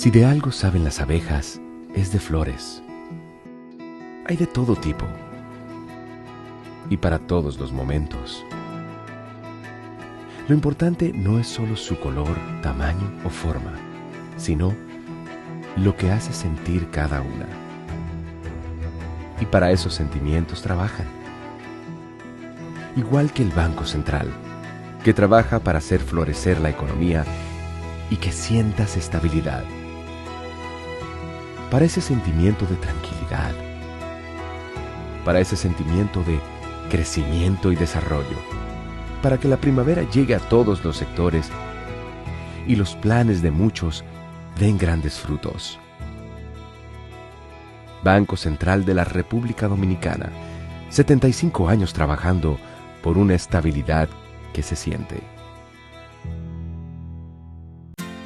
Si de algo saben las abejas, es de flores. Hay de todo tipo y para todos los momentos. Lo importante no es solo su color, tamaño o forma, sino lo que hace sentir cada una. Y para esos sentimientos trabajan. Igual que el Banco Central, que trabaja para hacer florecer la economía y que sientas estabilidad. Para ese sentimiento de tranquilidad, para ese sentimiento de crecimiento y desarrollo, para que la primavera llegue a todos los sectores y los planes de muchos den grandes frutos. Banco Central de la República Dominicana, 75 años trabajando por una estabilidad que se siente.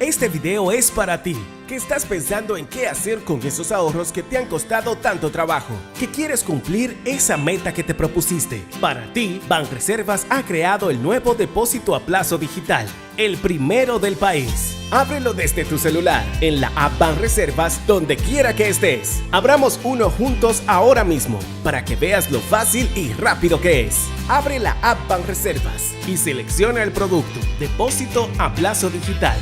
Este video es para ti, que estás pensando en qué hacer con esos ahorros que te han costado tanto trabajo, que quieres cumplir esa meta que te propusiste. Para ti, Banreservas ha creado el nuevo depósito a plazo digital, el primero del país. Ábrelo desde tu celular, en la app Banreservas, donde quiera que estés. Abramos uno juntos ahora mismo, para que veas lo fácil y rápido que es. Abre la app Banreservas y selecciona el producto, depósito a plazo digital.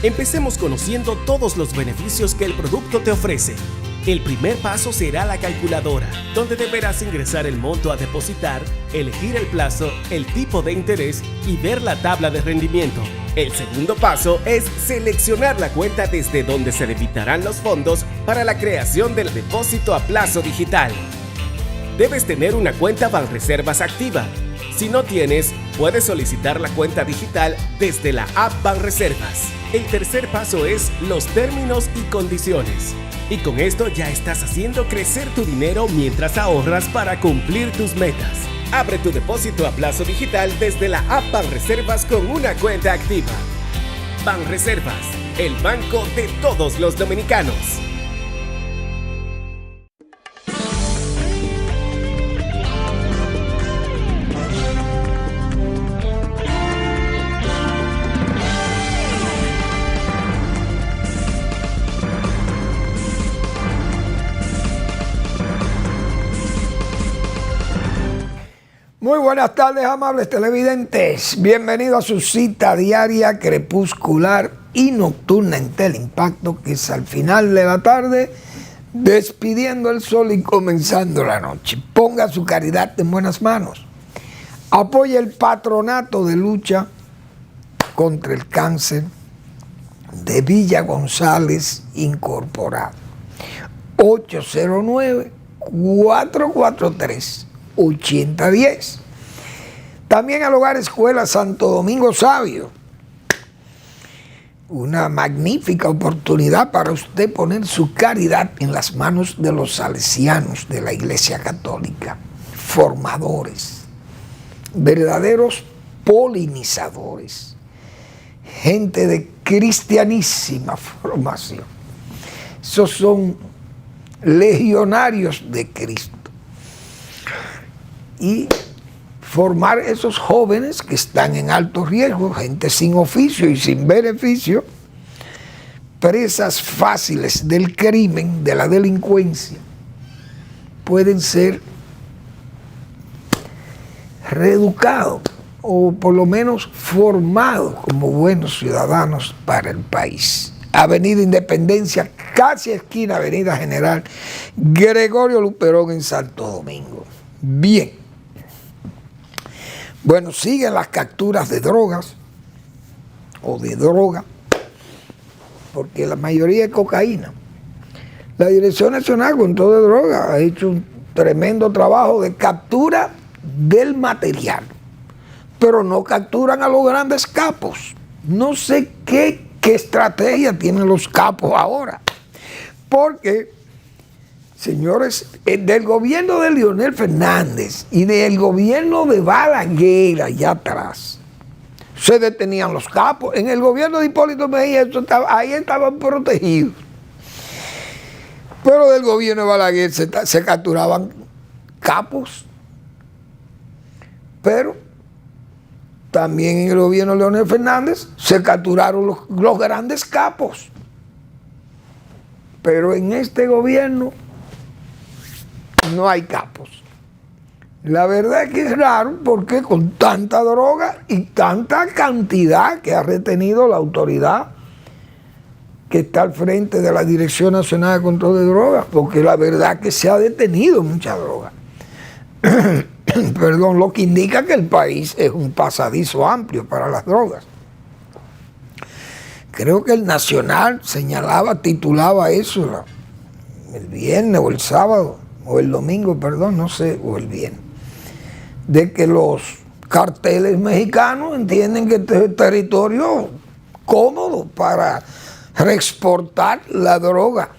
Empecemos conociendo todos los beneficios que el producto te ofrece. El primer paso será la calculadora, donde deberás ingresar el monto a depositar, elegir el plazo, el tipo de interés y ver la tabla de rendimiento. El segundo paso es seleccionar la cuenta desde donde se debitarán los fondos para la creación del depósito a plazo digital. Debes tener una cuenta Banreservas activa. Si no tienes, puedes solicitar la cuenta digital desde la app Banreservas. El tercer paso es los términos y condiciones. Y con esto ya estás haciendo crecer tu dinero mientras ahorras para cumplir tus metas. Abre tu depósito a plazo digital desde la app Banreservas con una cuenta activa. Banreservas, el banco de todos los dominicanos. Muy buenas tardes, amables televidentes. Bienvenidos a su cita diaria, crepuscular y nocturna en Teleimpacto, que es al final de la tarde, despidiendo el sol y comenzando la noche. Ponga su caridad en buenas manos. Apoye el patronato de lucha contra el cáncer de Villa González Incorporado. 809-443-8010. También al Hogar Escuela Santo Domingo Sabio. Una magnífica oportunidad para usted poner su caridad en las manos de los salesianos de la Iglesia Católica. Formadores, verdaderos polinizadores, gente de cristianísima formación. Esos son legionarios de Cristo. Y formar esos jóvenes que están en alto riesgo, gente sin oficio y sin beneficio, presas fáciles del crimen, de la delincuencia, pueden ser reeducados o por lo menos formados como buenos ciudadanos para el país. Avenida Independencia, casi esquina Avenida General Gregorio Luperón en Santo Domingo. Bien. Bueno, siguen las capturas de drogas o de droga, porque la mayoría es cocaína. La Dirección Nacional de Control de Drogas ha hecho un tremendo trabajo de captura del material, pero no capturan a los grandes capos. No sé qué estrategia tienen los capos ahora, porque señores, del gobierno de Leonel Fernández y del gobierno de Balaguer allá atrás, se detenían los capos. En el gobierno de Hipólito Mejía, ahí estaban protegidos. Pero del gobierno de Balaguer se capturaban capos. Pero también en el gobierno de Leonel Fernández se capturaron los grandes capos. Pero en este gobierno no hay capos. La verdad es que es raro porque con tanta droga y tanta cantidad que ha retenido la autoridad que está al frente de la Dirección Nacional de Control de Drogas, porque la verdad es que se ha detenido mucha droga. Perdón, lo que indica que el país es un pasadizo amplio para las drogas. Creo que el Nacional titulaba eso el viernes o el sábado, o el domingo, perdón, no sé, o el viernes, de que los carteles mexicanos entienden que este es el territorio cómodo para reexportar la droga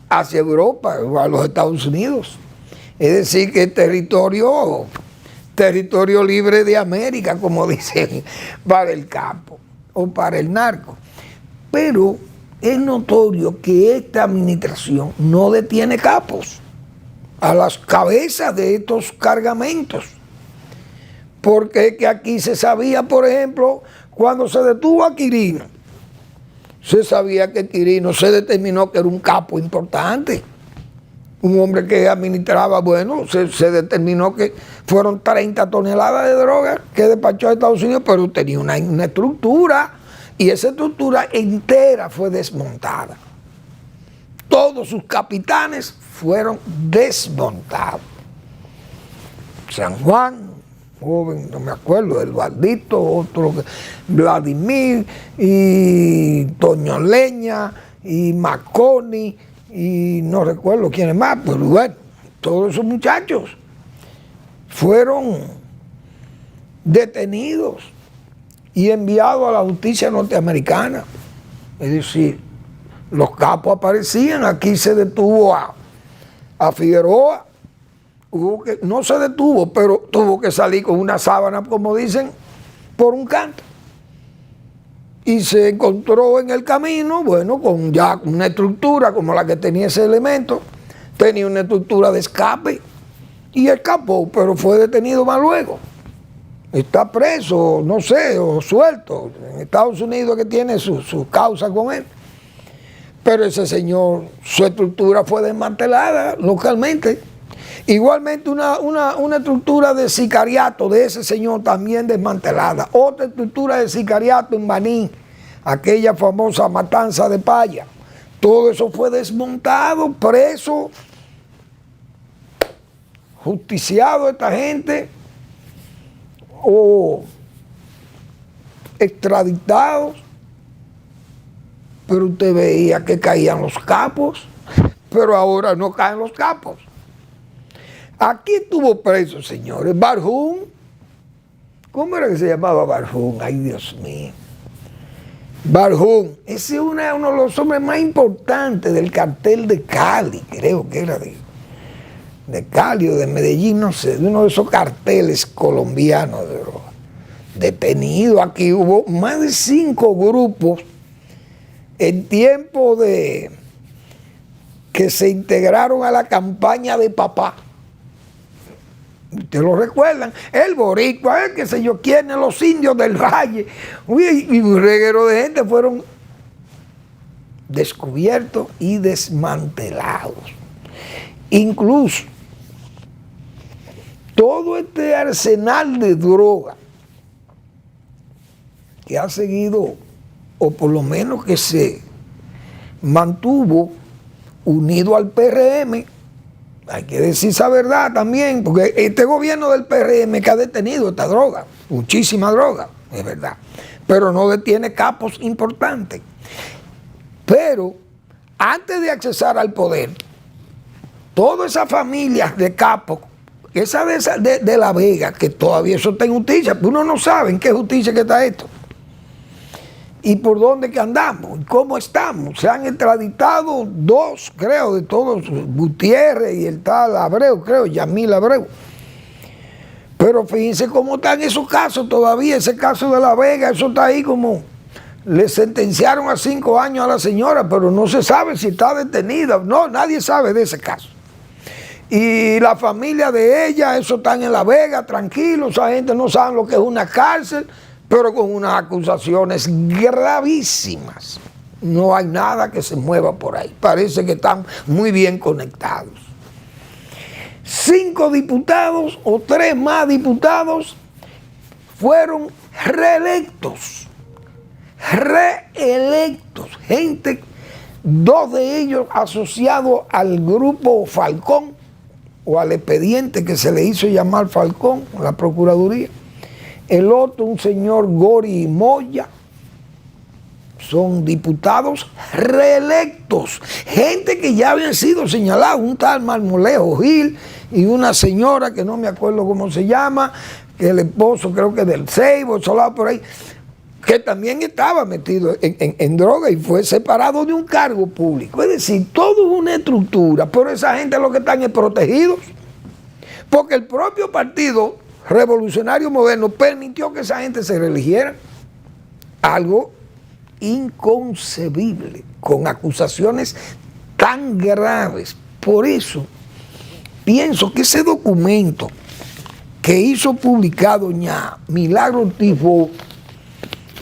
hacia Europa o a los Estados Unidos. Es decir, que es territorio libre de América, como dicen, para el campo o para el narco. Pero es notorio que esta administración no detiene capos a las cabezas de estos cargamentos. Porque es que aquí se sabía, por ejemplo, cuando se detuvo a Quirino, se sabía que Quirino se determinó que era un capo importante. Un hombre que administraba, bueno, se determinó que fueron 30 toneladas de droga que despachó a Estados Unidos, pero tenía una estructura, y esa estructura entera fue desmontada. Todos sus capitanes fueron desmontados. San Juan, joven, no me acuerdo, Eduardito, otro, Vladimir, y Toño Leña, y Maconi, y no recuerdo quiénes más, pero bueno, todos esos muchachos fueron detenidos y enviados a la justicia norteamericana. Es decir, los capos aparecían. Aquí se detuvo a Figueroa, no se detuvo, pero tuvo que salir con una sábana, como dicen, por un canto. Y se encontró en el camino, bueno, con ya una estructura como la que tenía ese elemento, tenía una estructura de escape y escapó, pero fue detenido más luego. Está preso, no sé, o suelto. En Estados Unidos que tiene su causa con él. Pero ese señor, su estructura fue desmantelada localmente. Igualmente una estructura de sicariato de ese señor también desmantelada. Otra estructura de sicariato en Baní, aquella famosa matanza de Paya. Todo eso fue desmontado, preso, justiciado esta gente, o extraditados. Pero usted veía que caían los capos, pero ahora no caen los capos. Aquí estuvo preso, señores, Barjún. ¿Cómo era que se llamaba Barjún? Ay, Dios mío. Barjún, ese es uno de los hombres más importantes del cartel de Cali, creo que era de Cali o de Medellín, no sé, de uno de esos carteles colombianos de droga. Detenido, aquí hubo más de 5 grupos en tiempo de que se integraron a la campaña de papá. Ustedes lo recuerdan, el boricua, qué sé yo quiénes, los indios del valle, y un reguero de gente fueron descubiertos y desmantelados. Incluso todo este arsenal de droga que ha seguido, o por lo menos que se mantuvo unido al PRM, hay que decir esa verdad también, porque este gobierno del PRM que ha detenido esta droga, muchísima droga, es verdad, pero no detiene capos importantes. Pero antes de accesar al poder, todas esas familias de capos, esa de La Vega, que todavía eso está en justicia, pero uno no sabe en qué justicia que está esto. ¿Y por dónde que andamos? ¿Cómo estamos? Se han extraditado 2, creo, de todos, Gutiérrez y el tal Abreu, creo, Yamil Abreu. Pero fíjense cómo están esos casos todavía, ese caso de La Vega, eso está ahí como, le sentenciaron a 5 años a la señora, pero no se sabe si está detenida. No, nadie sabe de ese caso. Y la familia de ella, eso están en La Vega, tranquilos, esa gente no sabe lo que es una cárcel, pero con unas acusaciones gravísimas. No hay nada que se mueva por ahí. Parece que están muy bien conectados. 5 diputados o 3 más diputados fueron reelectos. Gente, 2 de ellos asociados al grupo Falcón o al expediente que se le hizo llamar Falcón, la Procuraduría. El otro, un señor Gori Moya. Son diputados reelectos, gente que ya habían sido señalados, un tal Marmolejo Gil y una señora que no me acuerdo cómo se llama, que el esposo creo que del Seibo, Solado por ahí, que también estaba metido en droga y fue separado de un cargo público. Es decir, todo es una estructura, pero esa gente lo que están es protegidos, porque el propio Partido Revolucionario Moderno permitió que esa gente se reeligiera. Algo inconcebible, con acusaciones tan graves. Por eso pienso que ese documento que hizo publicar doña Milagro Ortiz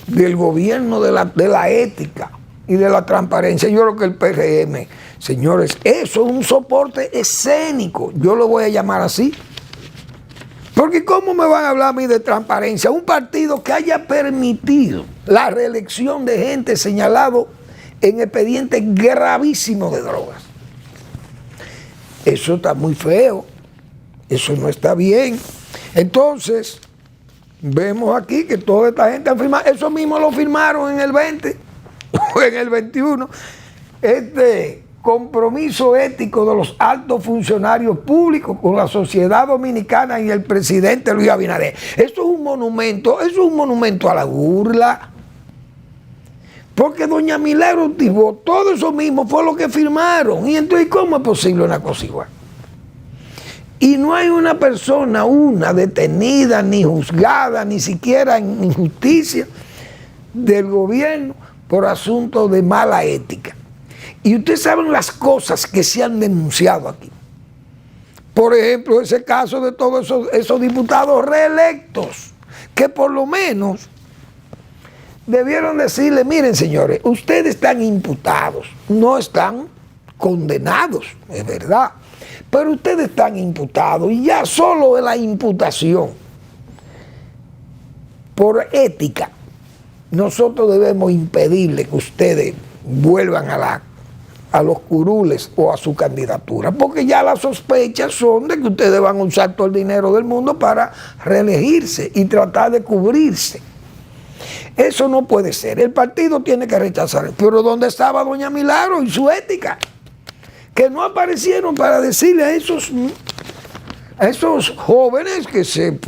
del gobierno de la ética y de la transparencia, yo creo que el PRM, señores, eso es un soporte escénico, yo lo voy a llamar así. Porque ¿cómo me van a hablar a mí de transparencia? Un partido que haya permitido la reelección de gente señalado en expedientes gravísimos de drogas. Eso está muy feo. Eso no está bien. Entonces, vemos aquí que toda esta gente ha firmado. Eso mismo lo firmaron en el 20 o en el 21. Compromiso ético de los altos funcionarios públicos con la sociedad dominicana y el presidente Luis Abinader. Esto es un monumento a la burla. Porque doña Milagro Ortiz, todo eso mismo fue lo que firmaron. Y entonces, ¿cómo es posible una cosa igual? Y no hay una persona, detenida, ni juzgada, ni siquiera en injusticia del gobierno por asuntos de mala ética. Y ustedes saben las cosas que se han denunciado aquí. Por ejemplo, ese caso de todos esos diputados reelectos, que por lo menos debieron decirle, miren señores, ustedes están imputados, no están condenados, es verdad, pero ustedes están imputados y ya solo de la imputación, por ética, nosotros debemos impedirle que ustedes vuelvan a los curules o a su candidatura, porque ya las sospechas son de que ustedes van a usar todo el dinero del mundo para reelegirse y tratar de cubrirse. Eso no puede ser. El partido tiene que rechazar. Pero ¿dónde estaba doña Milagro y su ética? Que no aparecieron para decirle a esos jóvenes que se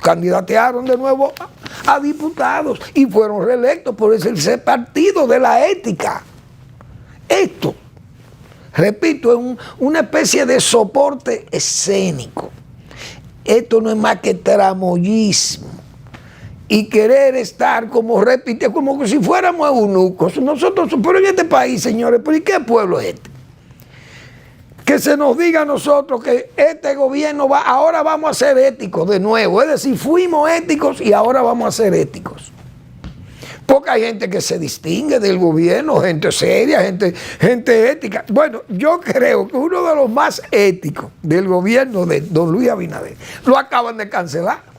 candidatearon de nuevo a diputados y fueron reelectos por ese partido de la ética. Esto, repito, es una especie de soporte escénico. Esto no es más que tramoyismo. Y querer estar como que si fuéramos eunucos. Nosotros, pero en este país, señores, ¿pero y qué pueblo es este? Que se nos diga a nosotros que este gobierno ahora vamos a ser éticos de nuevo. Es decir, fuimos éticos y ahora vamos a ser éticos. Porque hay gente que se distingue del gobierno, gente seria, gente ética. Bueno, yo creo que uno de los más éticos del gobierno de don Luis Abinader lo acaban de cancelar.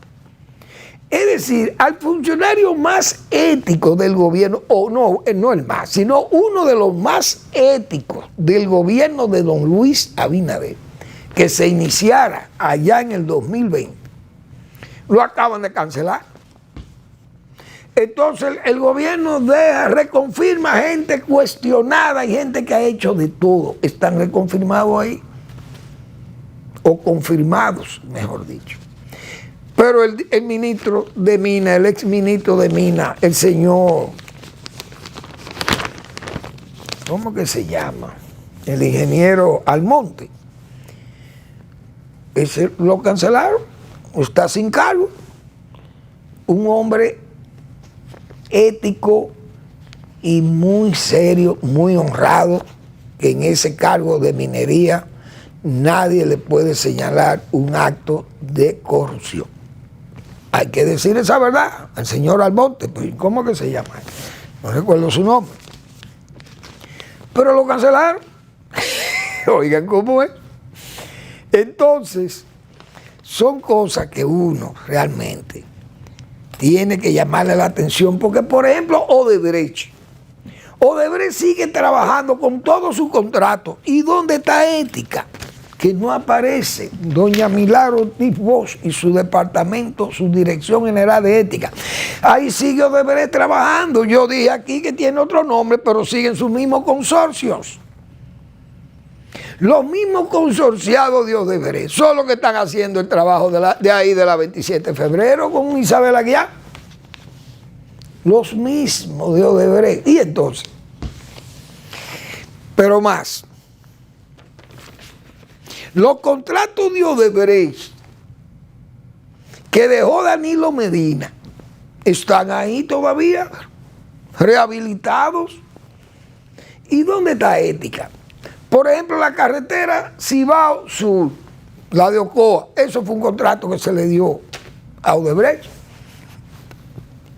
Es decir, al funcionario más ético del gobierno, o no el más, sino uno de los más éticos del gobierno de don Luis Abinader, que se iniciara allá en el 2020, lo acaban de cancelar. Entonces el gobierno reconfirma gente cuestionada y gente que ha hecho de todo. Están reconfirmados ahí, o confirmados, mejor dicho. Pero el ministro de Mina, el exministro de Mina, el señor, ¿cómo que se llama? El ingeniero Almonte, ese lo cancelaron, está sin cargo. Un hombre ético y muy serio, muy honrado, que en ese cargo de minería nadie le puede señalar un acto de corrupción. Hay que decir esa verdad al señor Almonte. ¿Cómo que se llama? No recuerdo su nombre. pero lo cancelaron. Oigan cómo es. Entonces, son cosas que uno realmente tiene que llamarle la atención, porque por ejemplo Odebrecht sigue trabajando con todos sus contratos. ¿Y dónde está ética? Que no aparece doña Milagro Ortiz Bosch y su departamento, su dirección general de ética. Ahí sigue Odebrecht trabajando. Yo dije aquí que tiene otro nombre, pero siguen sus mismos consorcios. Los mismos consorciados de Odebrecht son los que están haciendo el trabajo de ahí de la 27 de febrero con Isabel Aguiar. Los mismos de Odebrecht. Y entonces, pero más, los contratos de Odebrecht que dejó Danilo Medina están ahí todavía, rehabilitados. ¿Y dónde está ética? Por ejemplo, la carretera Cibao Sur, la de Ocoa, eso fue un contrato que se le dio a Odebrecht.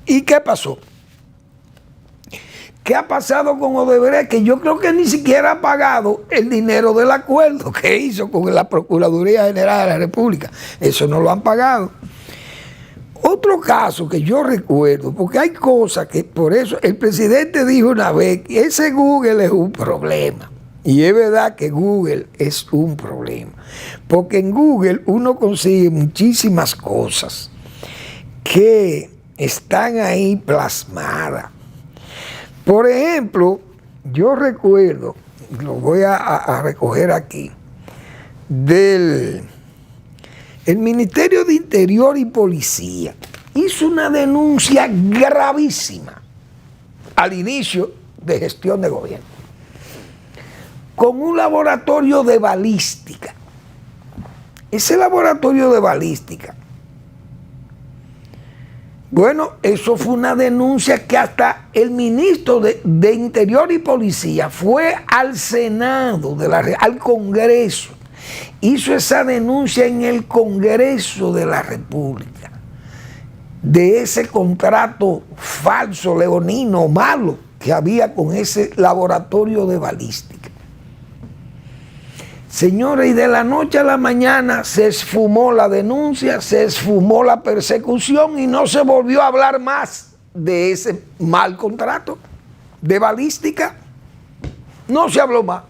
¿Y qué pasó? ¿Qué ha pasado con Odebrecht? Que yo creo que ni siquiera ha pagado el dinero del acuerdo que hizo con la Procuraduría General de la República. Eso no lo han pagado. Otro caso que yo recuerdo, porque hay cosas que por eso el presidente dijo una vez que ese Google es un problema. Y es verdad que Google es un problema, porque en Google uno consigue muchísimas cosas que están ahí plasmadas. Por ejemplo, yo recuerdo, lo voy a recoger aquí, el Ministerio de Interior y Policía hizo una denuncia gravísima al inicio de gestión de gobierno, con un laboratorio de balística. Ese laboratorio de balística, bueno, eso fue una denuncia que hasta el ministro de Interior y Policía fue al Senado, al Congreso, hizo esa denuncia en el Congreso de la República, de ese contrato falso, leonino, malo, que había con ese laboratorio de balística. Señores, y de la noche a la mañana se esfumó la denuncia, se esfumó la persecución y no se volvió a hablar más de ese mal contrato de balística. No se habló más.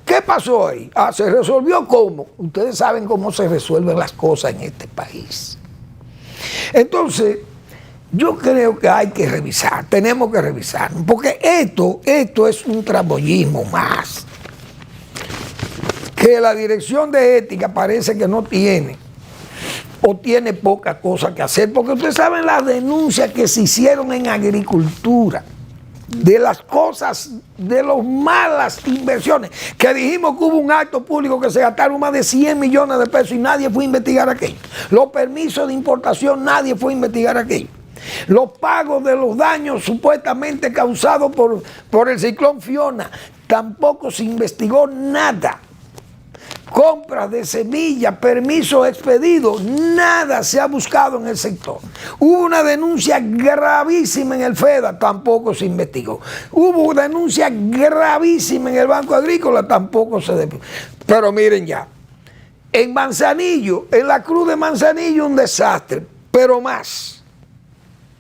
¿Qué pasó ahí? ¿Se resolvió cómo? Ustedes saben cómo se resuelven las cosas en este país. Entonces, yo creo que hay que revisar, tenemos que revisar, porque esto es un tramoyismo más, que la Dirección de Ética parece que no tiene, o tiene poca cosa que hacer, porque ustedes saben las denuncias que se hicieron en agricultura, de las cosas, de las malas inversiones, que dijimos que hubo un acto público que se gastaron más de 100 millones de pesos y nadie fue a investigar aquello. Los permisos de importación, nadie fue a investigar aquello. Los pagos de los daños supuestamente causados por el ciclón Fiona, tampoco se investigó nada. Compras de semillas, permisos expedidos, nada se ha buscado en el sector. Hubo una denuncia gravísima en el FEDA, tampoco se investigó. Hubo una denuncia gravísima en el Banco Agrícola, tampoco se investigó. Pero miren ya, en Manzanillo, en la Cruz de Manzanillo, un desastre, pero más,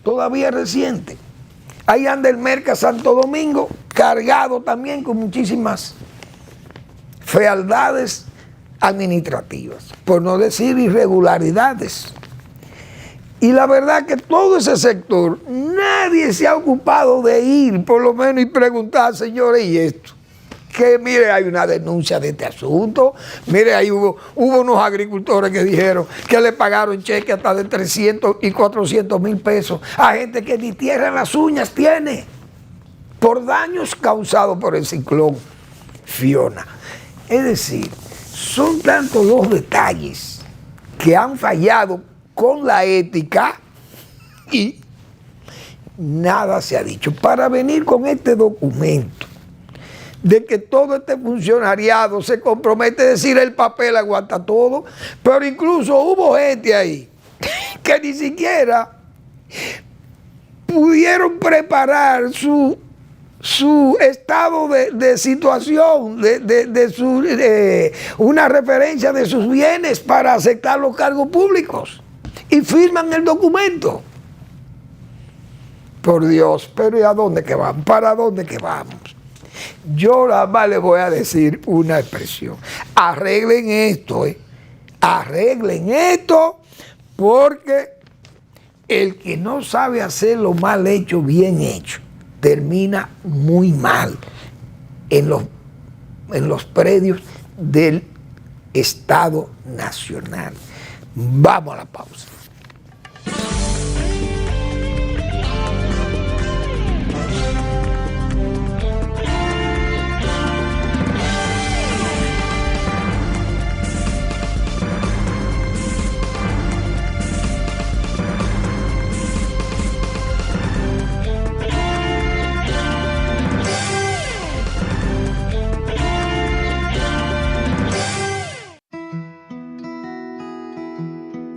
todavía reciente. Ahí anda el Merca Santo Domingo, cargado también con muchísimas fealdades administrativas, por no decir irregularidades. Y la verdad que todo ese sector, nadie se ha ocupado de ir, por lo menos, y preguntar, señores, ¿y esto? Que mire, hay una denuncia de este asunto. Mire, ahí hubo unos agricultores que dijeron que le pagaron cheques hasta de 300 y 400 mil pesos a gente que ni tierra en las uñas tiene, por daños causados por el ciclón Fiona. Es decir, son tantos los detalles que han fallado con la ética y nada se ha dicho. Para venir con este documento de que todo este funcionariado se compromete a decir el papel aguanta todo, pero incluso hubo gente ahí que ni siquiera pudieron preparar su su estado de situación, una referencia de sus bienes para aceptar los cargos públicos y firman el documento. Por Dios, pero ¿y a dónde que vamos? ¿Para dónde que vamos? Yo nada más les voy a decir una expresión. Arreglen esto, arreglen esto, porque el que no sabe hacer lo mal hecho, bien hecho, termina muy mal en los predios del Estado Nacional. Vamos a la pausa.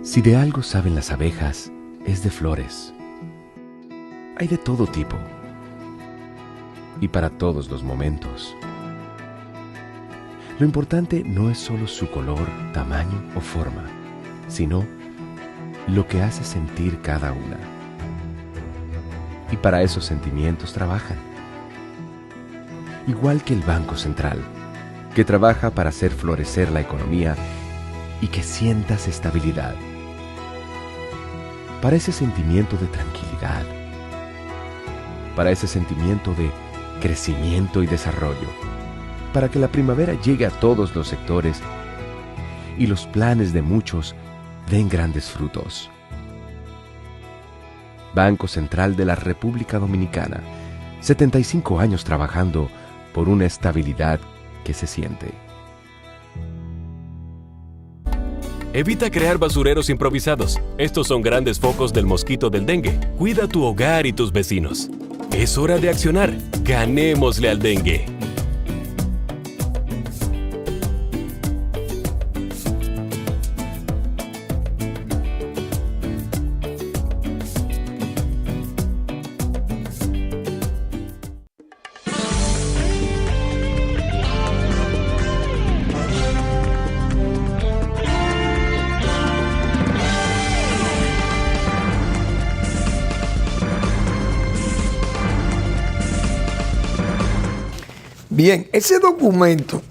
Si de algo saben las abejas, es de flores. Hay de todo tipo y para todos los momentos. Lo importante no es solo su color, tamaño o forma, sino lo que hace sentir cada una. Y para esos sentimientos trabajan. Igual que el Banco Central, que trabaja para hacer florecer la economía y que sientas estabilidad. Para ese sentimiento de tranquilidad, para ese sentimiento de crecimiento y desarrollo, para que la primavera llegue a todos los sectores y los planes de muchos den grandes frutos. Banco Central de la República Dominicana, 75 años trabajando por una estabilidad que se siente. Evita crear basureros improvisados. Estos son grandes focos del mosquito del dengue. Cuida tu hogar y tus vecinos. Es hora de accionar. Ganémosle al dengue. Bien, ese documento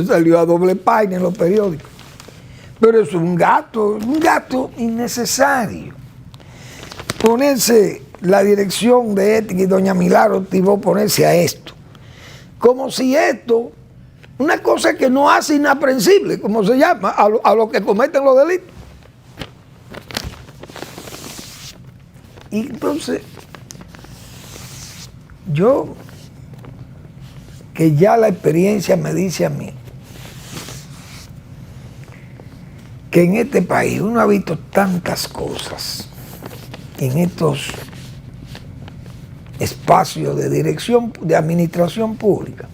salió a doble página en los periódicos, pero es un gasto innecesario. Ponerse la dirección de ética y doña Milagro activó ponerse a esto, como si esto, una cosa que no hace inaprensible, como se llama, a los que cometen los delitos. Y entonces, yo, que ya la experiencia me dice a mí que en este país uno ha visto tantas cosas en estos espacios de dirección, de administración pública,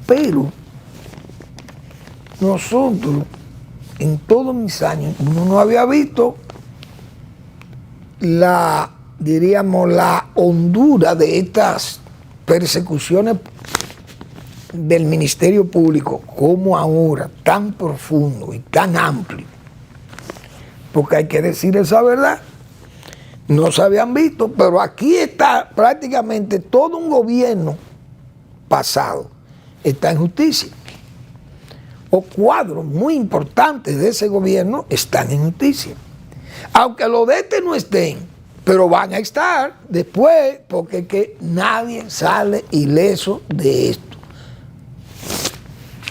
pero nosotros en todos mis años uno no había visto la hondura de estas persecuciones del Ministerio Público como ahora, tan profundo y tan amplio, porque hay que decir esa verdad, no se habían visto, pero aquí está prácticamente todo un gobierno pasado, está en justicia, o cuadros muy importantes de ese gobierno están en justicia, aunque los de este no estén, pero van a estar después, porque que nadie sale ileso de esto.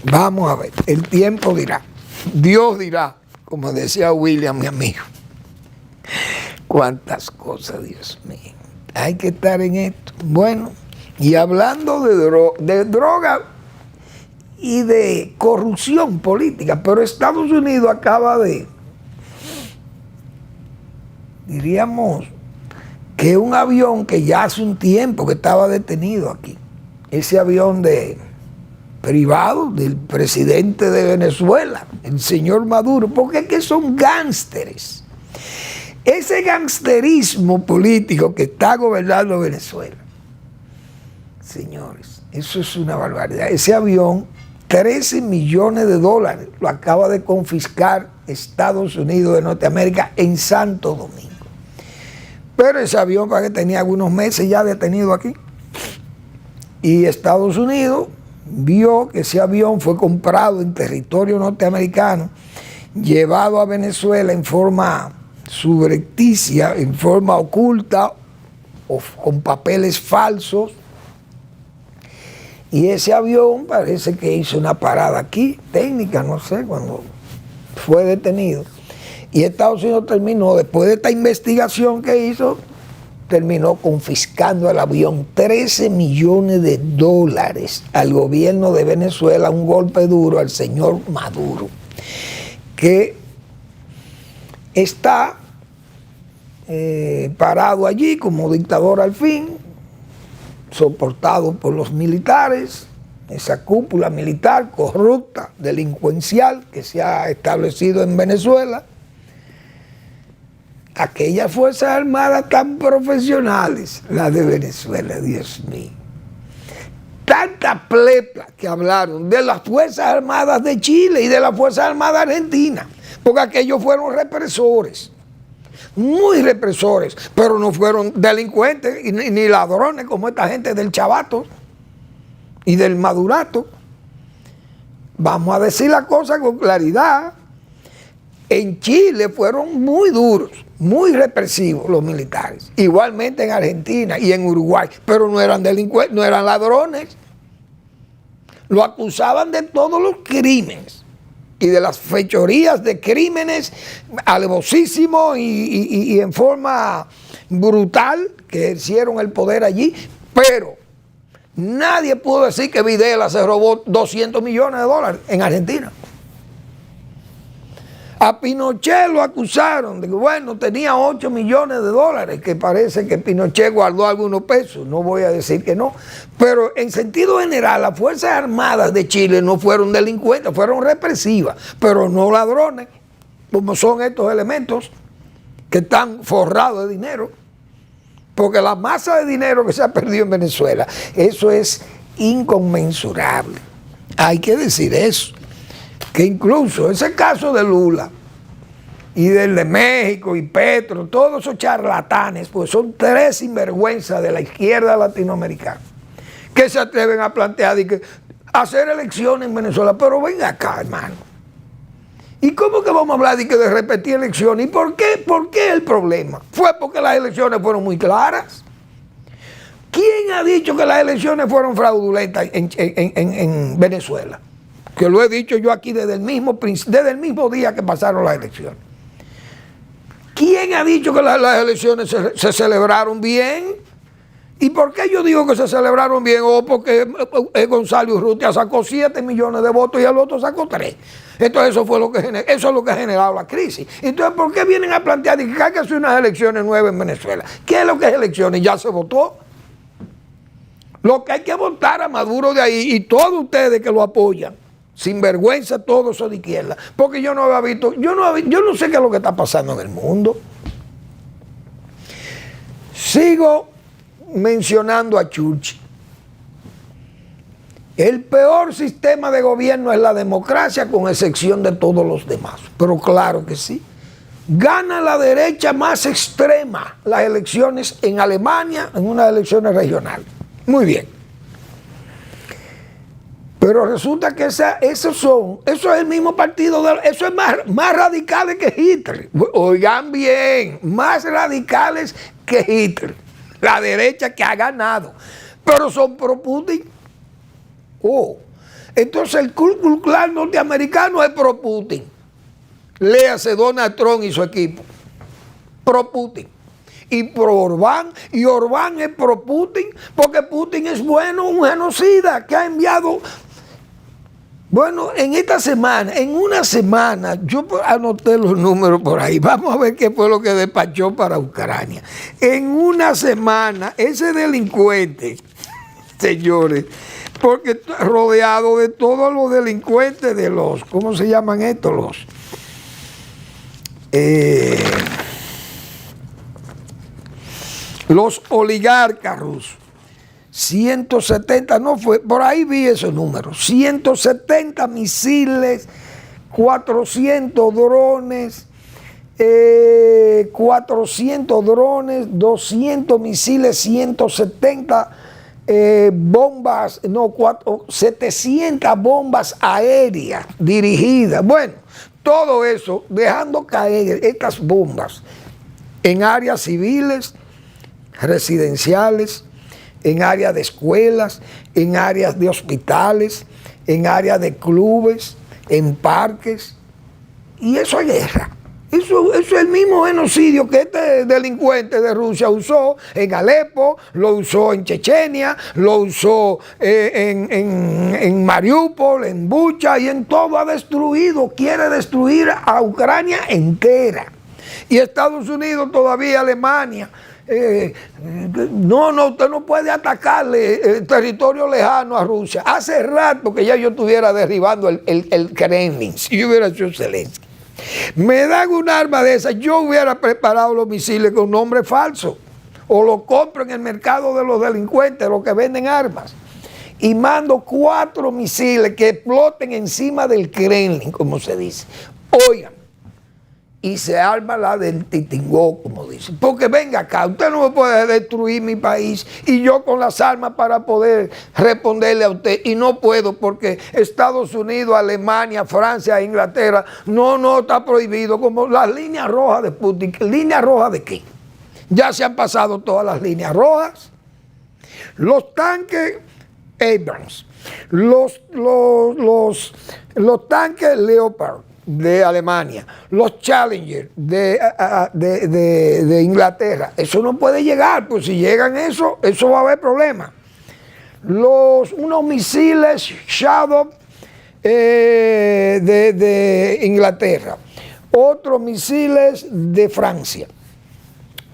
Vamos a ver, el tiempo dirá, Dios dirá, como decía William, mi amigo. Cuántas cosas, Dios mío, hay que estar en esto. Bueno, y hablando de droga y de corrupción política, pero Estados Unidos acaba de, diríamos, que un avión que ya hace un tiempo que estaba detenido aquí, ese avión privado del presidente de Venezuela, el señor Maduro, porque es que son gánsteres. Ese gangsterismo político que está gobernando Venezuela señores, eso es una barbaridad. Ese avión, 13 millones de dólares, lo acaba de confiscar Estados Unidos de Norteamérica en Santo Domingo. Pero ese avión, para que tenía algunos meses ya detenido aquí, y Estados Unidos vio que ese avión fue comprado en territorio norteamericano, llevado a Venezuela en forma subrepticia, en forma oculta, o con papeles falsos. Y ese avión parece que hizo una parada aquí, técnica, no sé, cuando fue detenido. Y Estados Unidos terminó, después de esta investigación que hizo, terminó confiscando el avión, 13 millones de dólares al gobierno de Venezuela, un golpe duro al señor Maduro, que está parado allí como dictador al fin, soportado por los militares, esa cúpula militar corrupta, delincuencial que se ha establecido en Venezuela. Aquellas Fuerzas Armadas tan profesionales, las de Venezuela, Dios mío. Tanta plepla que hablaron de las Fuerzas Armadas de Chile y de las Fuerzas Armadas Argentinas, porque aquellos fueron represores, muy represores, pero no fueron delincuentes ni ladrones como esta gente del Chavato y del Madurato. Vamos a decir la cosa con claridad. En Chile fueron muy duros, muy represivos los militares, igualmente en Argentina y en Uruguay, pero no eran delincuentes, no eran ladrones. Lo acusaban de todos los crímenes y de las fechorías de crímenes alevosísimos y en forma brutal que ejercieron el poder allí, pero nadie pudo decir que Videla se robó 200 millones de dólares en Argentina. A Pinochet lo acusaron de que, bueno, tenía 8 millones de dólares, que parece que Pinochet guardó algunos pesos, no voy a decir que no, pero en sentido general las Fuerzas Armadas de Chile no fueron delincuentes, fueron represivas, pero no ladrones, como son estos elementos que están forrados de dinero, porque la masa de dinero que se ha perdido en Venezuela, eso es inconmensurable, hay que decir eso. Que incluso ese caso de Lula y del de México y Petro, todos esos charlatanes, pues son tres sinvergüenzas de la izquierda latinoamericana que se atreven a plantear y que hacer elecciones en Venezuela. Pero ven acá, hermano. ¿Y cómo que vamos a hablar de repetir elecciones? ¿Y por qué? ¿Por qué el problema? Fue porque las elecciones fueron muy claras. ¿Quién ha dicho que las elecciones fueron fraudulentas en Venezuela? Que lo he dicho yo aquí desde el mismo día que pasaron las elecciones. ¿Quién ha dicho que las elecciones se celebraron bien? ¿Y por qué yo digo que se celebraron bien? O porque Gonzalo Urrutia sacó 7 millones de votos y el otro sacó 3. Entonces eso es lo que ha generado la crisis. Entonces, ¿por qué vienen a plantear que hay que hacer unas elecciones nuevas en Venezuela? ¿Qué es lo que es elecciones? Ya se votó. Lo que hay que votar a Maduro de ahí y todos ustedes que lo apoyan. Sin vergüenza todos son de izquierda, porque yo no había visto, yo no sé qué es lo que está pasando en el mundo. Sigo mencionando a Churchill. El peor sistema de gobierno es la democracia, con excepción de todos los demás. Pero claro que sí. Gana la derecha más extrema las elecciones en Alemania, en unas elecciones regionales. Muy bien. Pero resulta que eso es el mismo partido, eso es más radicales que Hitler. Oigan bien, más radicales que Hitler. La derecha que ha ganado. Pero son pro Putin. Entonces el Ku Klux Klan norteamericano es pro Putin. Léase Donald Trump y su equipo. Pro Putin. Y pro Orbán, y Orbán es pro Putin, porque Putin es bueno, un genocida que ha enviado. Bueno, en una semana, yo anoté los números por ahí, vamos a ver qué fue lo que despachó para Ucrania. En una semana, ese delincuente, señores, porque rodeado de todos los delincuentes de los, ¿cómo se llaman estos? Los oligarcas rusos. 170, no fue, por ahí vi esos números, 170 misiles, 400 drones, 200 misiles, 170 bombas, 700 bombas aéreas dirigidas. Bueno, todo eso, dejando caer estas bombas en áreas civiles, residenciales, en áreas de escuelas, en áreas de hospitales, en áreas de clubes, en parques. Y eso es guerra. Eso es el mismo genocidio que este delincuente de Rusia usó en Alepo, lo usó en Chechenia, lo usó en Mariupol, en Bucha, y en todo ha destruido. Quiere destruir a Ucrania entera. Y Estados Unidos todavía, Alemania. No, usted no puede atacarle territorio lejano a Rusia. Hace rato que ya yo estuviera derribando el Kremlin, si yo hubiera sido Zelensky. Me dan un arma de esas, yo hubiera preparado los misiles con nombre falso, o lo compro en el mercado de los delincuentes, los que venden armas, y mando 4 misiles que exploten encima del Kremlin, como se dice. Oigan, y se arma la del titingó, como dicen. Porque venga acá, usted no me puede destruir mi país y yo con las armas para poder responderle a usted. Y no puedo porque Estados Unidos, Alemania, Francia, Inglaterra, no está prohibido. Como las líneas rojas de Putin. ¿Líneas rojas de qué? Ya se han pasado todas las líneas rojas. Los tanques Abrams, los tanques Leopard de Alemania, los Challenger de Inglaterra, eso no puede llegar, pues si llegan eso va a haber problemas. Unos misiles Shadow de Inglaterra, otros misiles de Francia,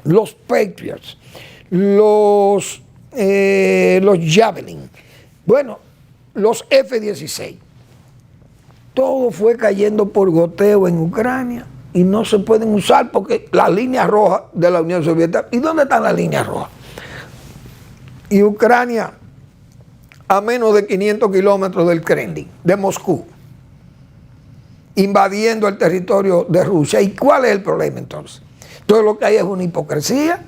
los Patriots, los Javelin, bueno, los F-16. Todo fue cayendo por goteo en Ucrania y no se pueden usar porque las líneas rojas de la Unión Soviética. ¿Y dónde están las líneas rojas? Y Ucrania a menos de 500 kilómetros del Kremlin, de Moscú, invadiendo el territorio de Rusia. ¿Y cuál es el problema entonces? Todo lo que hay es una hipocresía.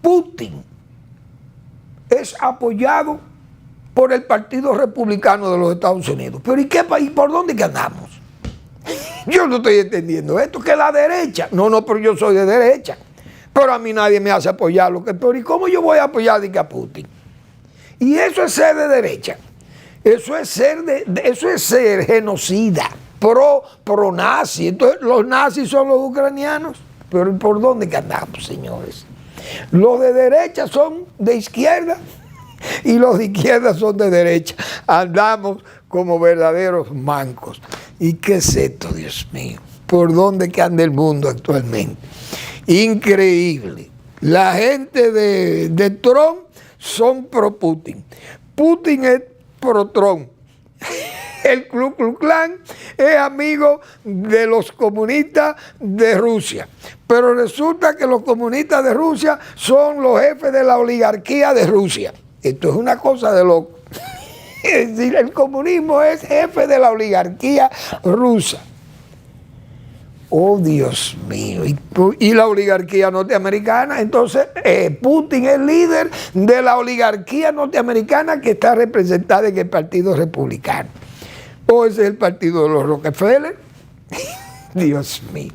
Putin es apoyado por el Partido Republicano de los Estados Unidos. Pero ¿y qué país? ¿Por dónde que andamos? Yo no estoy entendiendo esto, que la derecha. No, pero yo soy de derecha. Pero a mí nadie me hace apoyar lo que... Pero ¿y cómo yo voy a apoyar a Putin? Y eso es ser de derecha. Eso es ser genocida, pro nazi. Entonces, los nazis son los ucranianos. Pero ¿por dónde que andamos, señores? Los de derecha son de izquierda y los de izquierda son de derecha. Andamos como verdaderos mancos. ¿Y qué es esto, Dios mío? ¿Por dónde que anda el mundo actualmente? Increíble. La gente de Trump son pro Putin. Putin es pro Trump. El Ku Klux Klan es amigo de los comunistas de Rusia. Pero resulta que los comunistas de Rusia son los jefes de la oligarquía de Rusia. Esto es una cosa de loco. Es decir, el comunismo es jefe de la oligarquía rusa. Oh, Dios mío. Y la oligarquía norteamericana. Entonces, Putin es líder de la oligarquía norteamericana que está representada en el Partido Republicano. O ese es el partido de los Rockefeller. Dios mío.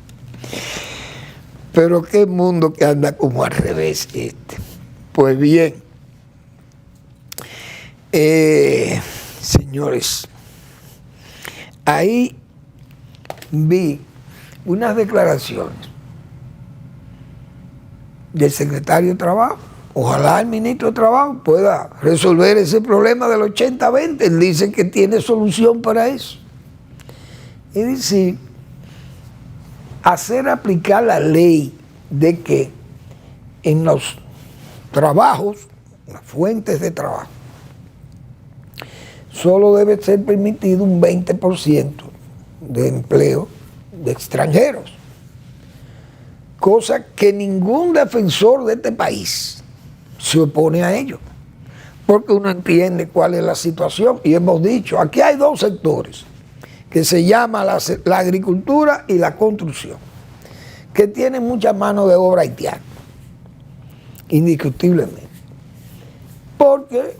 Pero qué mundo que anda como al revés este. Pues bien. Señores, ahí vi unas declaraciones del secretario de Trabajo. Ojalá el ministro de Trabajo pueda resolver ese problema del 80-20. Él dice que tiene solución para eso. Es decir, hacer aplicar la ley de que en los trabajos, las fuentes de trabajo, solo debe ser permitido un 20% de empleo de extranjeros. Cosa que ningún defensor de este país se opone a ello, porque uno entiende cuál es la situación. Y hemos dicho, aquí hay dos sectores, que se llama la agricultura y la construcción, que tienen mucha mano de obra haitiana, indiscutiblemente, porque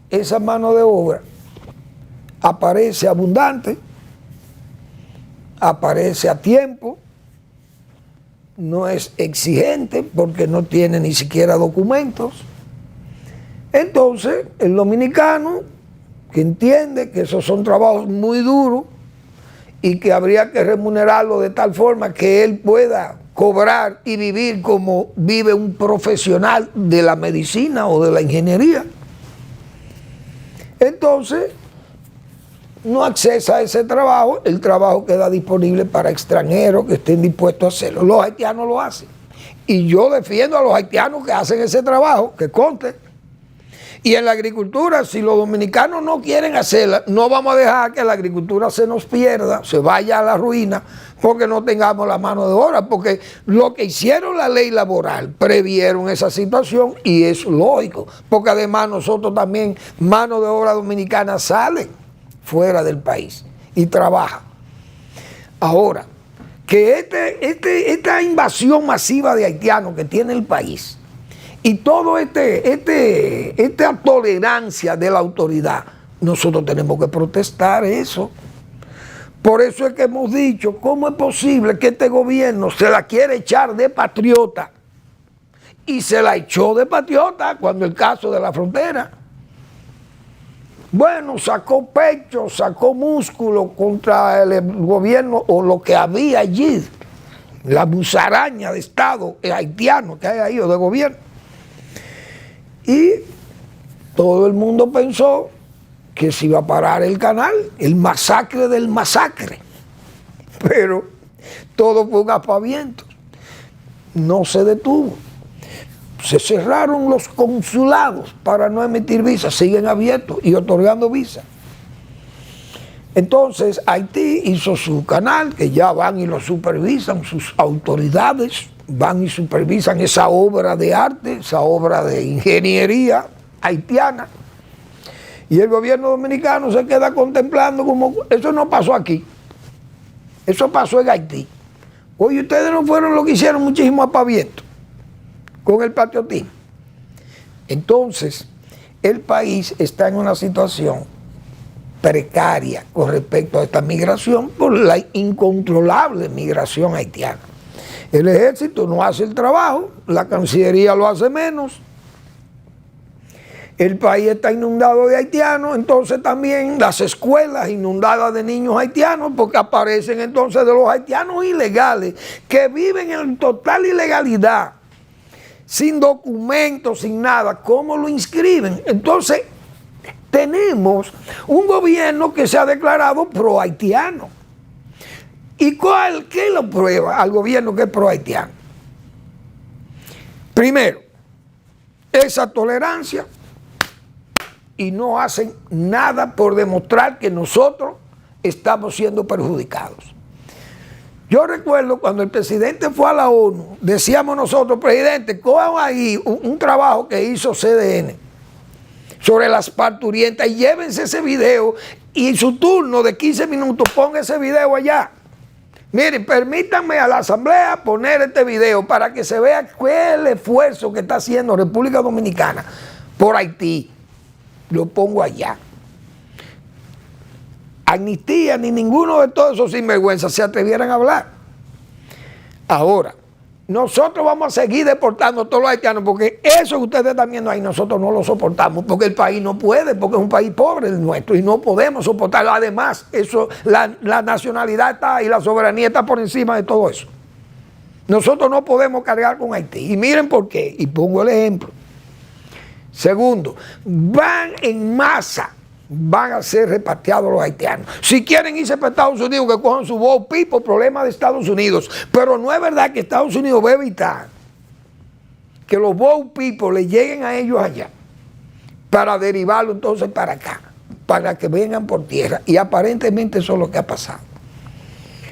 esa mano de obra aparece abundante, aparece a tiempo, no es exigente porque no tiene ni siquiera documentos. Entonces, el dominicano, que entiende que esos son trabajos muy duros y que habría que remunerarlo de tal forma que él pueda cobrar y vivir como vive un profesional de la medicina o de la ingeniería, entonces no accesa a ese trabajo. El trabajo queda disponible para extranjeros que estén dispuestos a hacerlo. Los haitianos lo hacen. Y yo defiendo a los haitianos que hacen ese trabajo, que conste. Y en la agricultura, si los dominicanos no quieren hacerla, no vamos a dejar que la agricultura se nos pierda, se vaya a la ruina, porque no tengamos la mano de obra. Porque lo que hicieron la ley laboral, previeron esa situación y es lógico. Porque además nosotros también, mano de obra dominicana sale fuera del país y trabaja. Ahora, que esta invasión masiva de haitianos que tiene el país y todo esta tolerancia de la autoridad, nosotros tenemos que protestar eso. Por eso es que hemos dicho, ¿cómo es posible que este gobierno se la quiere echar de patriota? Y se la echó de patriota cuando el caso de la frontera. Bueno, sacó pecho, sacó músculo contra el gobierno o lo que había allí, la musaraña de Estado haitiano que hay ahí o de gobierno. Y todo el mundo pensó que se iba a parar el canal, el masacre del masacre. Pero todo fue un aspaviento. No se detuvo. Se cerraron los consulados para no emitir visas, siguen abiertos y otorgando visas. Entonces Haití hizo su canal, que ya van y lo supervisan, sus autoridades van y supervisan esa obra de arte, esa obra de ingeniería haitiana. Y el gobierno dominicano se queda contemplando como, eso no pasó aquí, eso pasó en Haití. Oye, ustedes no fueron los que hicieron muchísimo aspaviento con el patriotismo. Entonces, el país está en una situación precaria con respecto a esta migración por la incontrolable migración haitiana. El ejército no hace el trabajo, la Cancillería lo hace menos, el país está inundado de haitianos, entonces también las escuelas inundadas de niños haitianos, porque aparecen entonces de los haitianos ilegales que viven en total ilegalidad, sin documentos, sin nada. ¿Cómo lo inscriben? Entonces, tenemos un gobierno que se ha declarado pro-haitiano. ¿Y qué lo prueba al gobierno que es pro-haitiano? Primero, esa tolerancia, y no hacen nada por demostrar que nosotros estamos siendo perjudicados. Yo recuerdo cuando el presidente fue a la ONU, decíamos nosotros, presidente, cojan ahí un trabajo que hizo CDN sobre las parturientas y llévense ese video y en su turno de 15 minutos ponga ese video allá. Miren, permítanme a la Asamblea poner este video para que se vea cuál es el esfuerzo que está haciendo República Dominicana por Haití. Lo pongo allá. Amnistía ni ninguno de todos esos sinvergüenzas se atrevieran a hablar. Ahora, nosotros vamos a seguir deportando a todos los haitianos porque eso que ustedes están viendo ahí nosotros no lo soportamos porque el país no puede, porque es un país pobre el nuestro y no podemos soportarlo. Además, eso, la nacionalidad está y la soberanía está por encima de todo eso. Nosotros no podemos cargar con Haití. Y miren por qué, y pongo el ejemplo. Segundo, van en masa, van a ser repatriados los haitianos. Si quieren irse para Estados Unidos, que cojan su boat people, problema de Estados Unidos. Pero no es verdad que Estados Unidos va a evitar que los boat people le lleguen a ellos allá para derivarlo entonces para acá, para que vengan por tierra. Y aparentemente eso es lo que ha pasado.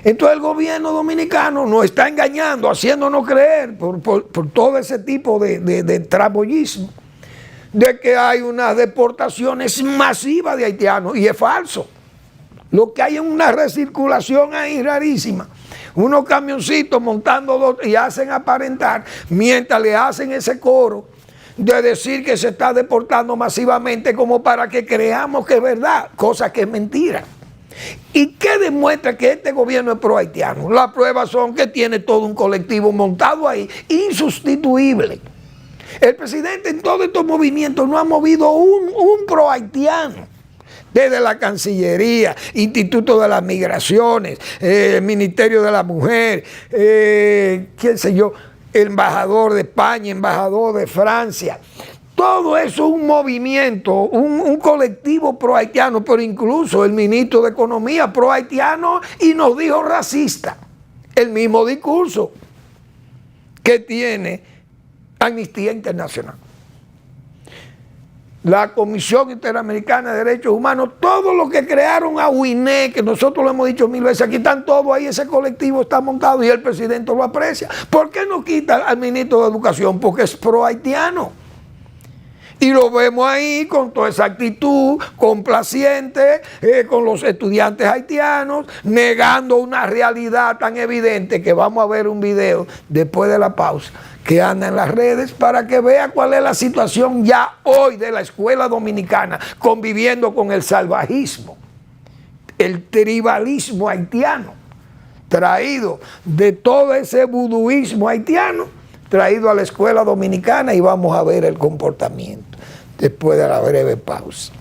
Entonces el gobierno dominicano nos está engañando, haciéndonos creer por todo ese tipo de tramoyismo, de que hay unas deportaciones masivas de haitianos, y es falso. Lo que hay es una recirculación ahí rarísima. Unos camioncitos montando dos y hacen aparentar, mientras le hacen ese coro de decir que se está deportando masivamente, como para que creamos que es verdad, cosa que es mentira. ¿Y qué demuestra que este gobierno es pro haitiano? Las pruebas son que tiene todo un colectivo montado ahí, insustituible. El presidente en todos estos movimientos no ha movido un pro haitiano. Desde la Cancillería, Instituto de las Migraciones, Ministerio de la Mujer, qué sé yo, el embajador de España, embajador de Francia. Todo eso es un movimiento, un colectivo pro haitiano, pero incluso el ministro de Economía pro haitiano, y nos dijo racista. El mismo discurso que tiene Amnistía Internacional. La Comisión Interamericana de Derechos Humanos, todo lo que crearon a UINE, que nosotros lo hemos dicho mil veces, aquí están todos ahí, ese colectivo está montado y el presidente lo aprecia. ¿Por qué no quita al ministro de Educación? Porque es pro haitiano. Y lo vemos ahí con toda esa actitud complaciente, con los estudiantes haitianos, negando una realidad tan evidente que vamos a ver un video después de la pausa que anda en las redes para que vea cuál es la situación ya hoy de la escuela dominicana, conviviendo con el salvajismo, el tribalismo haitiano, traído de todo ese vuduismo haitiano, traído a la escuela dominicana, y vamos a ver el comportamiento después de la breve pausa.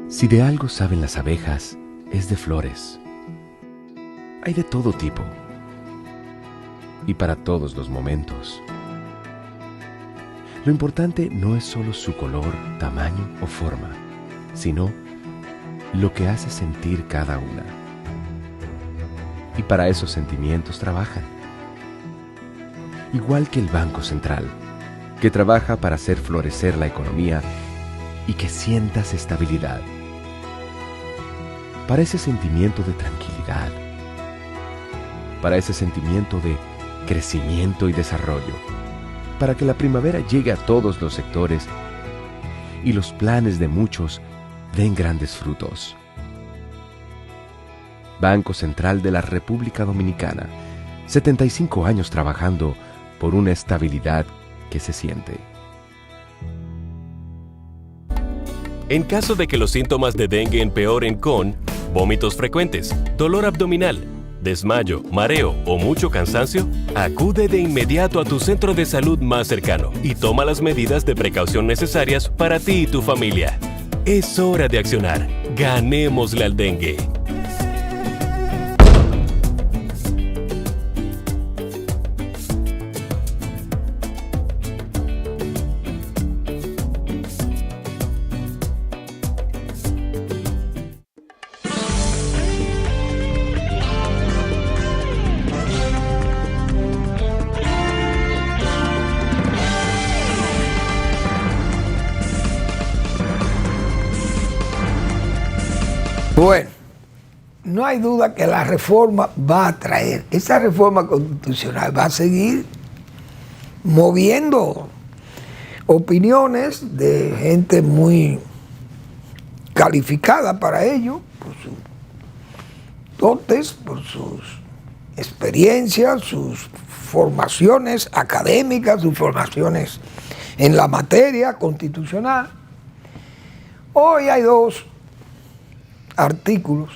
Si de algo saben las abejas, es de flores. Hay de todo tipo y para todos los momentos. Lo importante no es solo su color, tamaño o forma, sino lo que hace sentir cada una. Y para esos sentimientos trabajan. Igual que el Banco Central, que trabaja para hacer florecer la economía y que sientas estabilidad. Para ese sentimiento de tranquilidad, para ese sentimiento de crecimiento y desarrollo, para que la primavera llegue a todos los sectores y los planes de muchos den grandes frutos. Banco Central de la República Dominicana, 75 años trabajando por una estabilidad que se siente. En caso de que los síntomas de dengue empeoren con vómitos frecuentes, dolor abdominal, desmayo, mareo o mucho cansancio, acude de inmediato a tu centro de salud más cercano y toma las medidas de precaución necesarias para ti y tu familia. Es hora de accionar. Ganémosle al dengue. Bueno, no hay duda que la reforma va a traer, esa reforma constitucional va a seguir moviendo opiniones de gente muy calificada para ello, por sus dotes, por sus experiencias, sus formaciones académicas, sus formaciones en la materia constitucional. Hoy hay dos artículos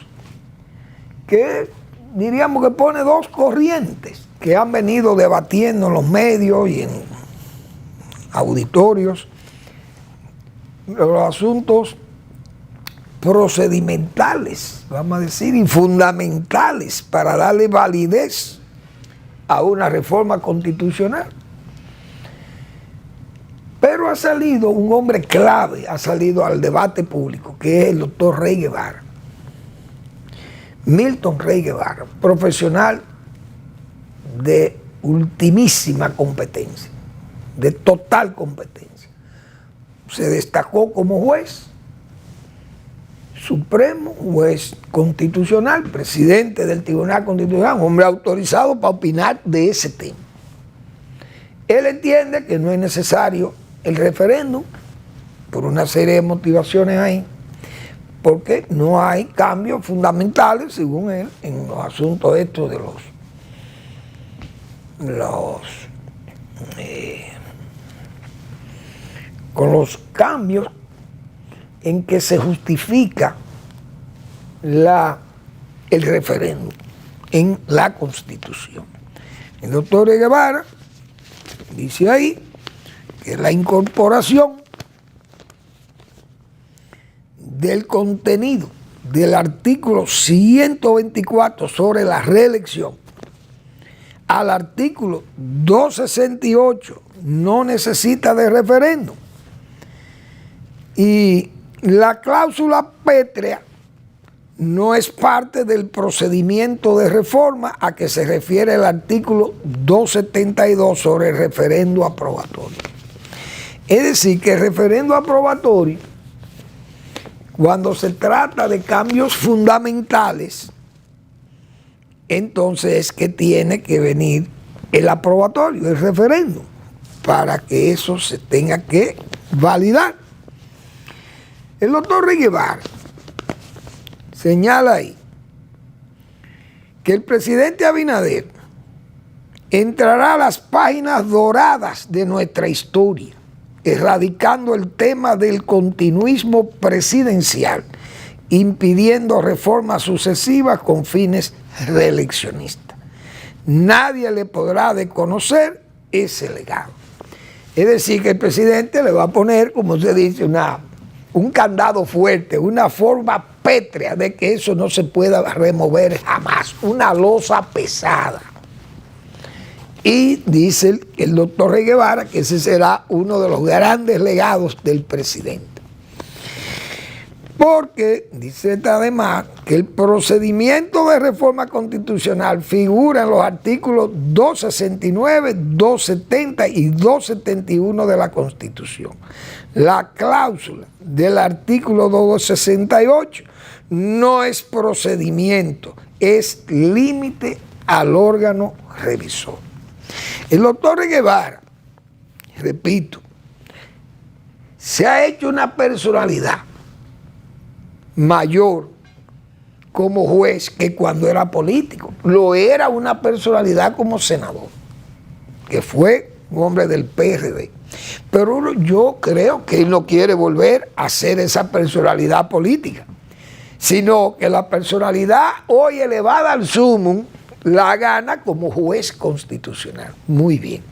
que diríamos que pone dos corrientes que han venido debatiendo en los medios y en auditorios los asuntos procedimentales, vamos a decir, y fundamentales para darle validez a una reforma constitucional. Pero ha salido un hombre clave, ha salido al debate público, que es el doctor Rey Guevara. Milton Rey Guevara, profesional de ultimísima competencia, de total competencia. Se destacó como juez supremo, juez constitucional, presidente del Tribunal Constitucional, un hombre autorizado para opinar de ese tema. Él entiende que no es necesario el referéndum por una serie de motivaciones ahí, porque no hay cambios fundamentales, según él, en los asuntos estos de con los cambios en que se justifica el referéndum en la Constitución. El doctor Guevara dice ahí que la incorporación del contenido del artículo 124 sobre la reelección al artículo 268 no necesita de referéndum, y la cláusula pétrea no es parte del procedimiento de reforma a que se refiere el artículo 272 sobre el referendo aprobatorio. Es decir, que el referendo aprobatorio, cuando se trata de cambios fundamentales, entonces es que tiene que venir el aprobatorio, el referéndum, para que eso se tenga que validar. El doctor Rey Guevara señala ahí que el presidente Abinader entrará a las páginas doradas de nuestra historia, erradicando el tema del continuismo presidencial, impidiendo reformas sucesivas con fines reeleccionistas. Nadie le podrá desconocer ese legado. Es decir, que el presidente le va a poner, como se dice, un candado fuerte, una forma pétrea de que eso no se pueda remover jamás, una losa pesada. Y dice el doctor Rey Guevara que ese será uno de los grandes legados del presidente. Porque dice además que el procedimiento de reforma constitucional figura en los artículos 269, 270 y 271 de la Constitución. La cláusula del artículo 268 no es procedimiento, es límite al órgano revisor. El doctor Guevara, repito, se ha hecho una personalidad mayor como juez que cuando era político. Lo era una personalidad como senador, que fue un hombre del PRD. Pero yo creo que él no quiere volver a ser esa personalidad política, sino que la personalidad hoy elevada al sumum la gana como juez constitucional. Muy bien.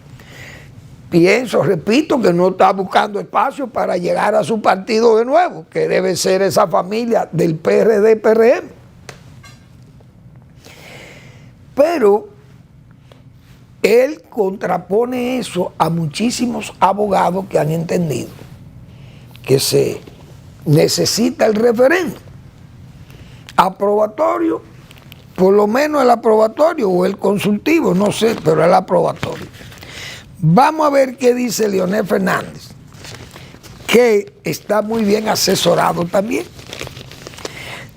Pienso, repito, que no está buscando espacio para llegar a su partido de nuevo, que debe ser esa familia del PRD-PRM. Pero él contrapone eso a muchísimos abogados que han entendido que se necesita el referéndum aprobatorio, por lo menos el aprobatorio o el consultivo, no sé, pero el aprobatorio. Vamos a ver qué dice Leonel Fernández, que está muy bien asesorado también.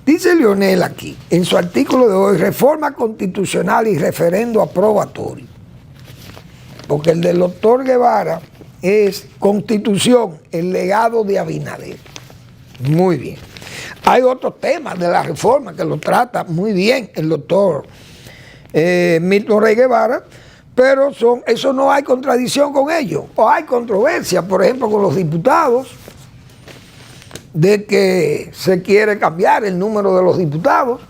Dice Leonel aquí, en su artículo de hoy, reforma constitucional y referendo aprobatorio. Porque el del doctor Guevara es Constitución, el legado de Abinader. Muy bien. Hay otros temas de la reforma que lo trata muy bien el doctor Milton Rey Guevara, pero eso no hay contradicción con ello. O hay controversia, por ejemplo, con los diputados, de que se quiere cambiar el número de los diputados.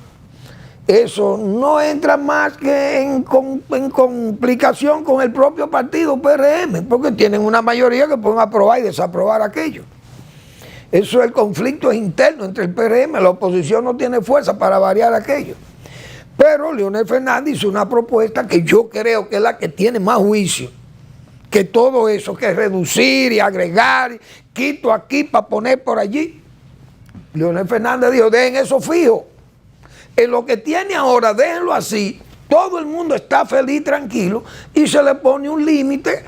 Eso no entra más que en complicación con el propio partido PRM, porque tienen una mayoría que pueden aprobar y desaprobar aquello. Eso, el conflicto es interno entre el PRM, la oposición no tiene fuerza para variar aquello. Pero Leonel Fernández hizo una propuesta que yo creo que es la que tiene más juicio que todo eso, que reducir y agregar, quito aquí para poner por allí. Leonel Fernández dijo, dejen eso fijo. En lo que tiene ahora, déjenlo así. Todo el mundo está feliz, tranquilo, y se le pone un límite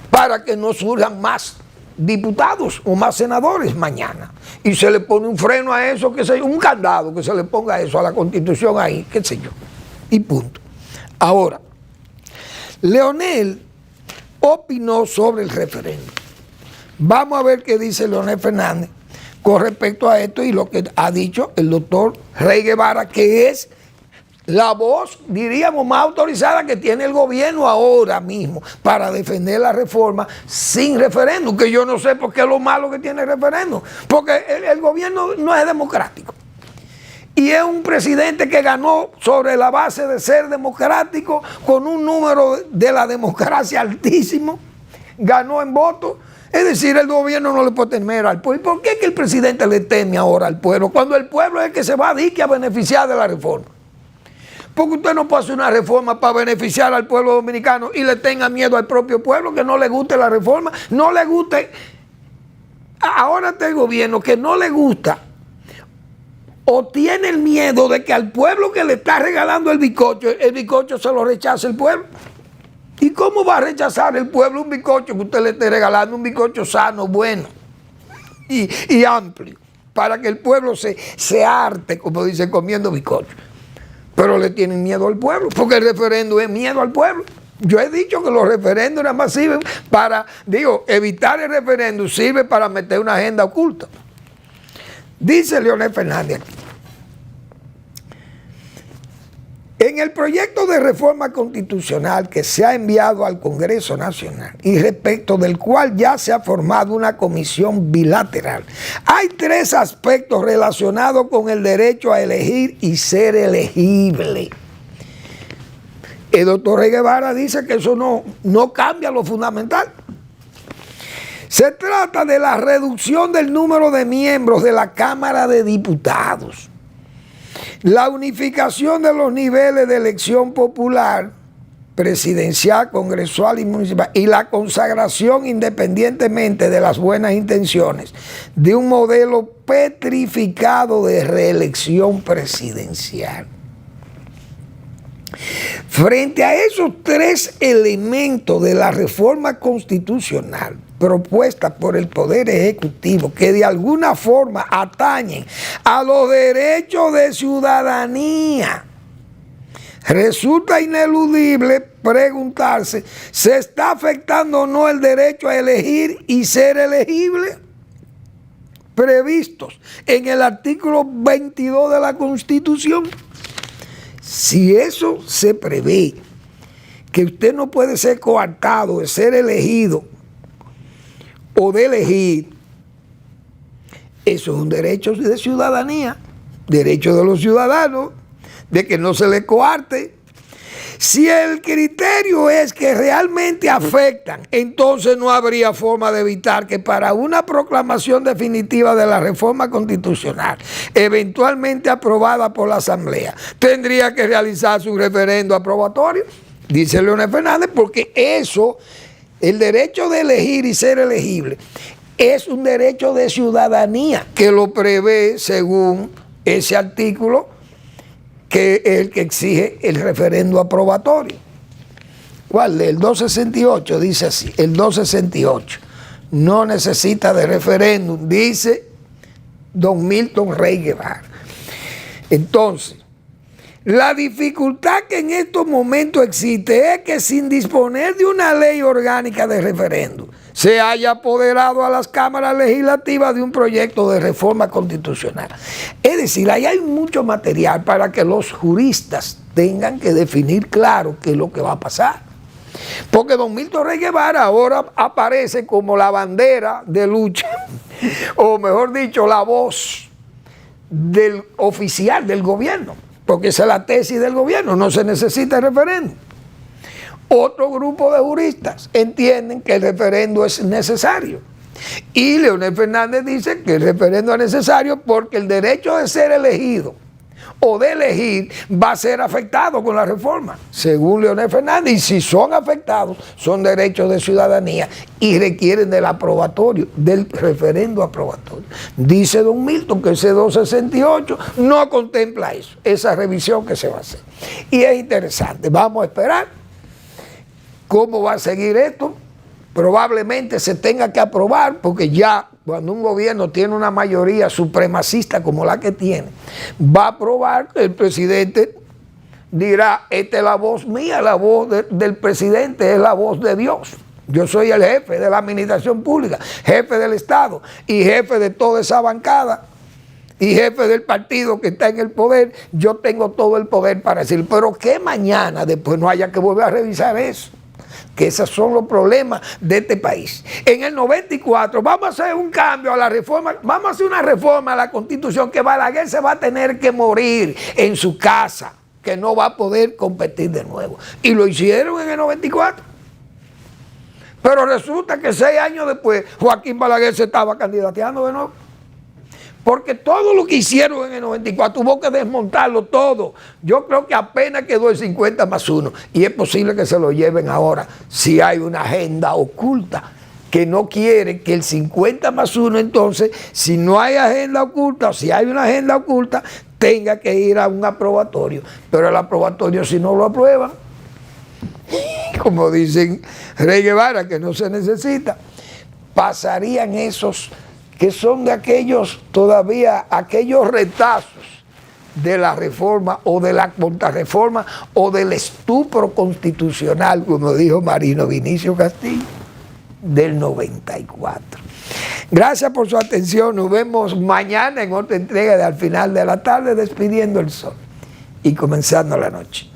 para que no surjan más diputados o más senadores mañana. Y se le pone un freno a eso, un candado, que se le ponga eso a la Constitución ahí, qué sé yo. Y punto. Ahora, Leonel opinó sobre el referéndum. Vamos a ver qué dice Leonel Fernández con respecto a esto y lo que ha dicho el doctor Rey Guevara, que es la voz, diríamos, más autorizada que tiene el gobierno ahora mismo para defender la reforma sin referéndum, que yo no sé por qué es lo malo que tiene el referéndum, porque el gobierno no es democrático. Y es un presidente que ganó sobre la base de ser democrático, con un número de la democracia altísimo, ganó en votos. Es decir, el gobierno no le puede temer al pueblo. ¿Y por qué es que el presidente le teme ahora al pueblo, cuando el pueblo es el que se va a beneficiar de la reforma? Porque usted no puede hacer una reforma para beneficiar al pueblo dominicano y le tenga miedo al propio pueblo, que no le guste la reforma, no le guste. Ahora está el gobierno que no le gusta o tiene el miedo de que al pueblo que le está regalando el bizcocho se lo rechace el pueblo. ¿Y cómo va a rechazar el pueblo un bizcocho que usted le esté regalando, un bizcocho sano, bueno y amplio, para que el pueblo se harte, como dicen, comiendo bizcocho? Pero le tienen miedo al pueblo, porque el referéndum es miedo al pueblo. Yo he dicho que los referéndums nada más sirven para, evitar el referéndum sirve para meter una agenda oculta. Dice Leonel Fernández aquí: en el proyecto de reforma constitucional que se ha enviado al Congreso Nacional y respecto del cual ya se ha formado una comisión bilateral, hay 3 aspectos relacionados con el derecho a elegir y ser elegible. El doctor Rey Guevara dice que eso no cambia lo fundamental. Se trata de la reducción del número de miembros de la Cámara de Diputados, la unificación de los niveles de elección popular, presidencial, congresual y municipal, y la consagración, independientemente de las buenas intenciones, de un modelo petrificado de reelección presidencial. Frente a esos 3 elementos de la reforma constitucional propuesta por el Poder Ejecutivo, que de alguna forma atañen a los derechos de ciudadanía, resulta ineludible preguntarse, ¿se está afectando o no el derecho a elegir y ser elegible? Previstos en el artículo 22 de la Constitución. Si eso se prevé, que usted no puede ser coartado de ser elegido o de elegir, eso es un derecho de ciudadanía, derecho de los ciudadanos, de que no se les coarte. Si el criterio es que realmente afectan, entonces no habría forma de evitar que para una proclamación definitiva de la reforma constitucional, eventualmente aprobada por la Asamblea, tendría que realizarse un referendo aprobatorio, dice Leonel Fernández, porque eso, el derecho de elegir y ser elegible, es un derecho de ciudadanía que lo prevé según ese artículo, que es el que exige el referendo aprobatorio. ¿Cuál? El 268 dice así, el 268 no necesita de referéndum, dice don Milton Rey Guevara. Entonces, la dificultad que en estos momentos existe es que sin disponer de una ley orgánica de referéndum, se haya apoderado a las cámaras legislativas de un proyecto de reforma constitucional. Es decir, ahí hay mucho material para que los juristas tengan que definir claro qué es lo que va a pasar. Porque don Milton Rey Guevara ahora aparece como la bandera de lucha, o mejor dicho, la voz del oficial del gobierno, porque esa es la tesis del gobierno, no se necesita referéndum. Otro grupo de juristas entienden que el referendo es necesario. Y Leonel Fernández dice que el referendo es necesario porque el derecho de ser elegido o de elegir va a ser afectado con la reforma, según Leonel Fernández, y si son afectados, son derechos de ciudadanía y requieren del aprobatorio, del referendo aprobatorio. Dice don Milton que ese 268 no contempla eso, esa revisión que se va a hacer. Y es interesante, vamos a esperar cómo va a seguir esto. Probablemente se tenga que aprobar, porque ya cuando un gobierno tiene una mayoría supremacista como la que tiene, va a aprobar, el presidente dirá, esta es la voz mía, la voz del presidente es la voz de Dios. Yo soy el jefe de la administración pública, jefe del Estado y jefe de toda esa bancada y jefe del partido que está en el poder. Yo tengo todo el poder para decir, pero que mañana después no haya que volver a revisar eso. Que esos son los problemas de este país. En el 94 vamos a hacer un cambio a la reforma, vamos a hacer una reforma a la Constitución que Balaguer se va a tener que morir en su casa, que no va a poder competir de nuevo. Y lo hicieron en el 94. Pero resulta que 6 años después Joaquín Balaguer se estaba candidateando de nuevo. Porque todo lo que hicieron en el 94 hubo que desmontarlo todo. Yo creo que apenas quedó el 50+1. Y es posible que se lo lleven ahora si hay una agenda oculta que no quiere que el 50+1, entonces, si no hay agenda oculta o si hay una agenda oculta, tenga que ir a un aprobatorio. Pero el aprobatorio, si no lo aprueban, como dicen Rey Guevara, que no se necesita, pasarían esos que son de aquellos todavía, aquellos retazos de la reforma o de la contrarreforma o del estupro constitucional, como dijo Marino Vinicio Castillo, del 94. Gracias por su atención, nos vemos mañana en otra entrega de Al Final de la Tarde, despidiendo el sol y comenzando la noche.